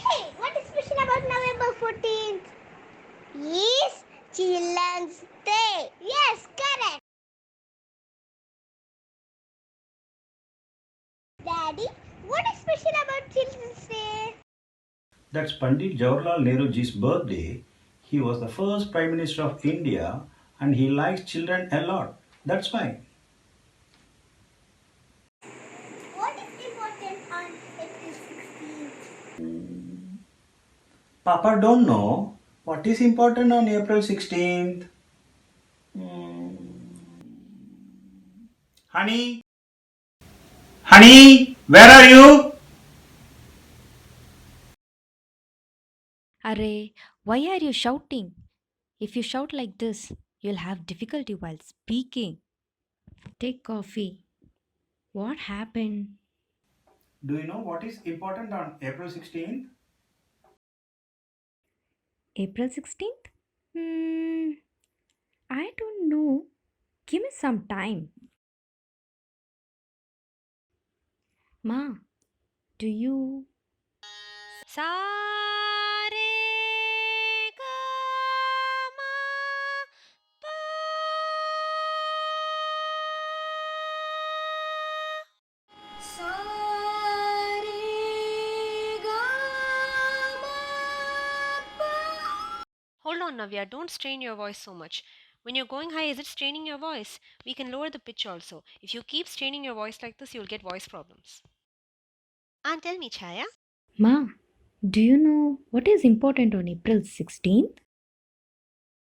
Hey, what is special about November 14th? Yes, Children's Day. Yes, correct. Daddy, what is special about Children's Day? That's Pandit Jawaharlal Nehruji's birthday. He was the first Prime Minister of India and he likes children a lot. That's why. What is important on April 16th? Papa don't know what is important on April 16th. Honey, honey, where are you? Array, why are you shouting? If you shout like this, you'll have difficulty while speaking. Take coffee. What happened? Do you know what is important on April 16th? April 16th? I don't know. Give me some time. Ma, do you? Sare ga ma pa. Hold on, Navya. Don't strain your voice so much. When you're going high, is it straining your voice? We can lower the pitch also. If you keep straining your voice like this, you'll get voice problems. And tell me, Chaya. Ma, do you know what is important on April 16th?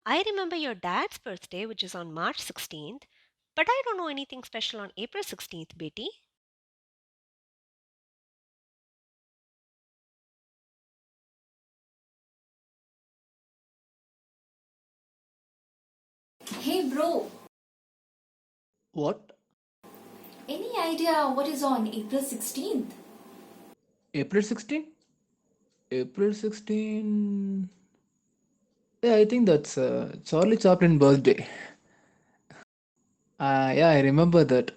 I remember your dad's birthday, which is on March 16th, but I don't know anything special on April 16th, Betty. Hey bro, What? any idea what is on April 16th? April 16? April 16. Yeah, I think that's Charlie Chaplin birthday. Yeah, I remember that.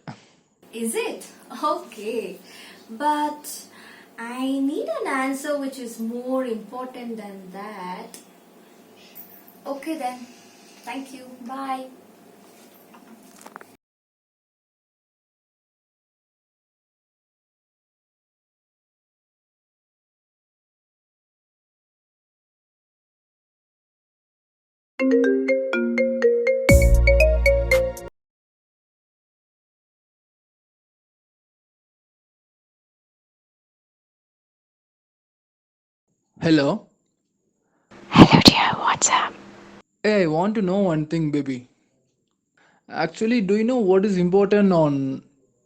Is it? Okay. But I need an answer which is more important than that. Okay then. Thank you. Bye. Hello? Hello, dear. What's up? Hey, I want to know one thing, baby. Actually, do you know what is important on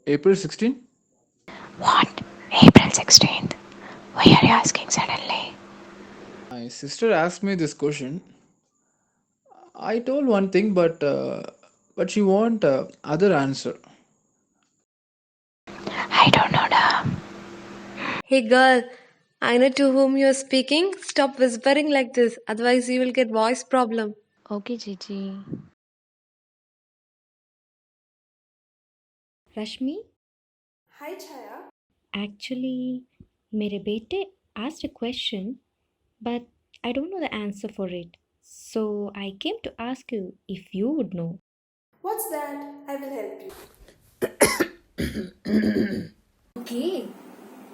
April 16? What? April 16th? Why are you asking suddenly? My sister asked me this question. I told one thing, but she want other answer. I don't know, da. Hey girl, I know to whom you're speaking. Stop whispering like this, otherwise you will get voice problem. Okay, Gigi. Rashmi, Hi Chaya. actually, मेरे बेटे asked a question, but I don't know the answer for it. So I came to ask you if you would know. What's that? I will help you. Okay.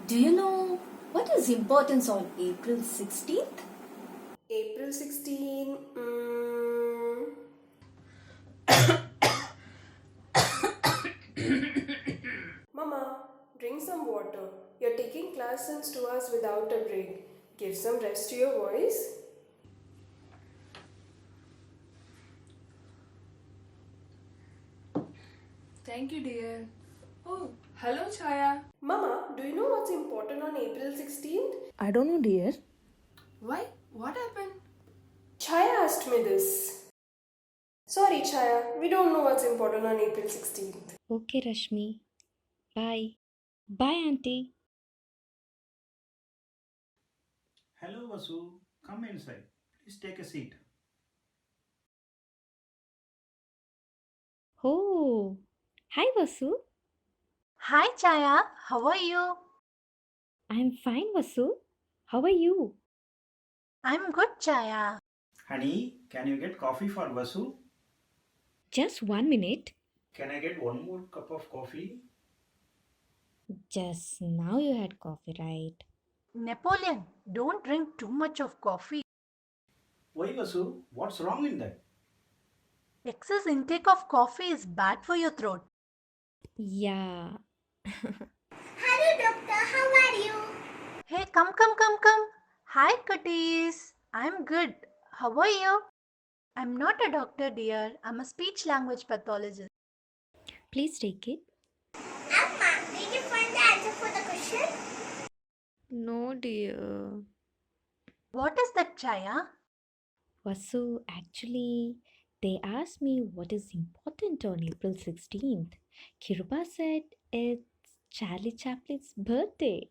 Do you know what is importance on April 16th? April 16. Mama, drink some water. You're taking class since 2 hours without a break. Give some rest to your voice. Thank you, dear. Oh, hello, Chaya. Mama, do you know what's important on April 16th? I don't know, dear. Why? What happened? Chaya asked me this. Sorry, Chaya, we don't know what's important on April 16th. Okay, Rashmi. Bye. Bye, Auntie. Hello, Vasu. Come inside. Please take a seat. Oh, hi, Vasu. Hi Chaya, how are you? I'm fine, Vasu. How are you? I'm good, Chaya. Honey, can you get coffee for Vasu? Just 1 minute. Can I get one more cup of coffee? Just now you had coffee, right? Napoleon, don't drink too much of coffee. Why, Vasu? What's wrong in that? Excess intake of coffee is bad for your throat. Yeah. Hello, doctor. How are you? Hey, come. Hi, cuties. I'm good. How are you? I'm not a doctor, dear. I'm a speech language pathologist. Please take it. Amma, did you find the answer for the question? No, dear. What is that, Chaya? Vasu, actually, they asked me what is important on April 16th. Kiruba said it's Charlie Chaplin's birthday.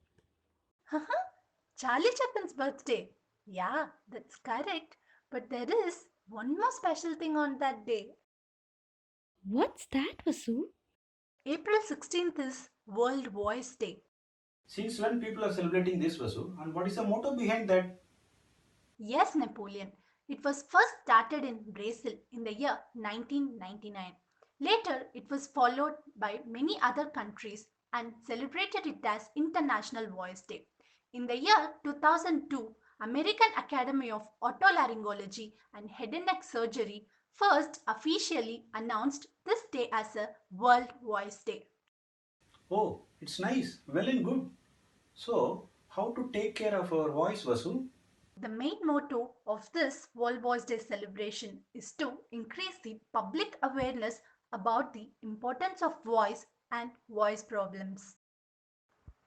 Charlie Chaplin's birthday. Yeah, that's correct. But there is one more special thing on that day. What's that, Vasu? April 16th is World Voice Day. Since when people are celebrating this, Vasu? And what is the motto behind that? Yes, Napoleon. It was first started in Brazil in the year 1999. Later, it was followed by many other countries and celebrated it as International Voice Day. In the year 2002, American Academy of Otolaryngology and Head and Neck Surgery first officially announced this day as a World Voice Day. Oh, it's nice. Well and good. So, how to take care of our voice, Vasu? The main motto of this World Voice Day celebration is to increase the public awareness about the importance of voice and voice problems.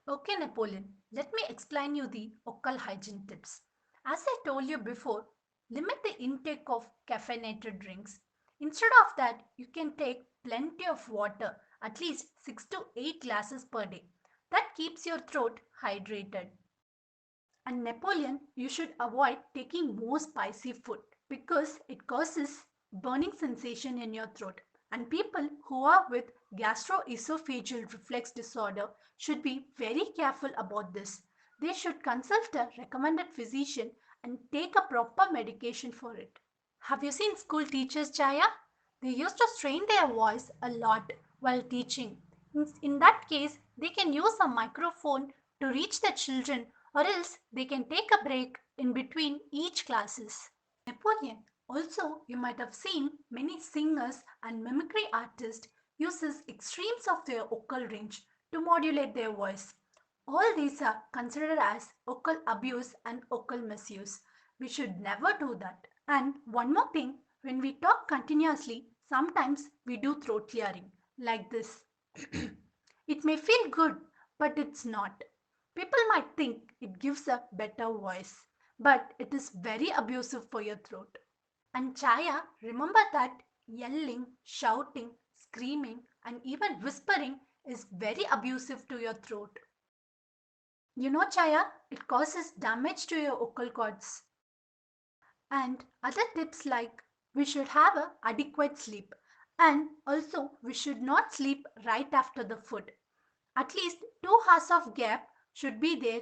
Okay, Napoleon, let me explain you the oral hygiene tips. As I told you before, limit the intake of caffeinated drinks. Instead of that, you can take plenty of water, at least 6 to 8 glasses per day. That keeps your throat hydrated. And Napoleon, you should avoid taking more spicy food because it causes burning sensation in your throat. And people who are with gastroesophageal reflux disorder should be very careful about this. They should consult a recommended physician and take a proper medication for it. Have you seen school teachers, Chaya? They used to strain their voice a lot while teaching. In that case, they can use a microphone to reach the children, or else they can take a break in between each classes. Napoleon. Also, you might have seen many singers and mimicry artists uses extremes of their vocal range to modulate their voice. All these are considered as vocal abuse and vocal misuse. We should never do that. And one more thing, when we talk continuously, sometimes we do throat clearing like this. It may feel good, but it's not. People might think it gives a better voice, but it is very abusive for your throat. And Chaya, remember that yelling, shouting, screaming, and even whispering is very abusive to your throat. You know, Chaya, it causes damage to your vocal cords. And other tips like we should have a adequate sleep, and also we should not sleep right after the food. At least 2 hours of gap should be there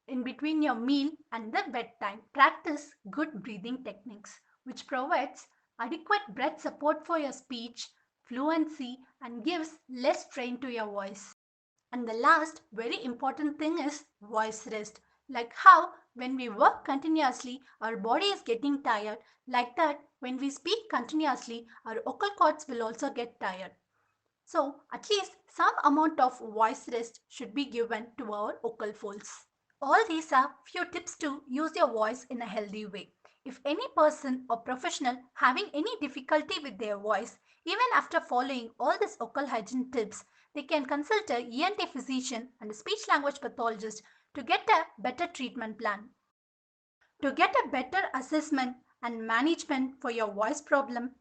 in between your meal and the bedtime. Practice good breathing techniques which provides adequate breath support for your speech, fluency, and gives less strain to your voice. And the last very important thing is voice rest. Like how when we work continuously, our body is getting tired. Like that, when we speak continuously, our vocal cords will also get tired. So, at least some amount of voice rest should be given to our vocal folds. All these are few tips to use your voice in a healthy way. If any person or professional having any difficulty with their voice, even after following all these vocal hygiene tips, they can consult a ENT physician and a speech language pathologist to get a better treatment plan. To get a better assessment and management for your voice problem,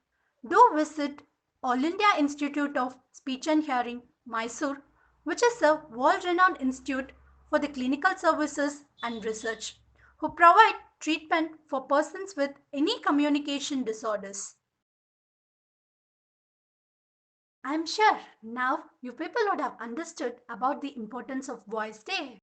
do visit All India Institute of Speech and Hearing, Mysore, which is a world-renowned institute for the clinical services and research, who provide treatment for persons with any communication disorders. I'm sure now you people would have understood about the importance of Voice Day.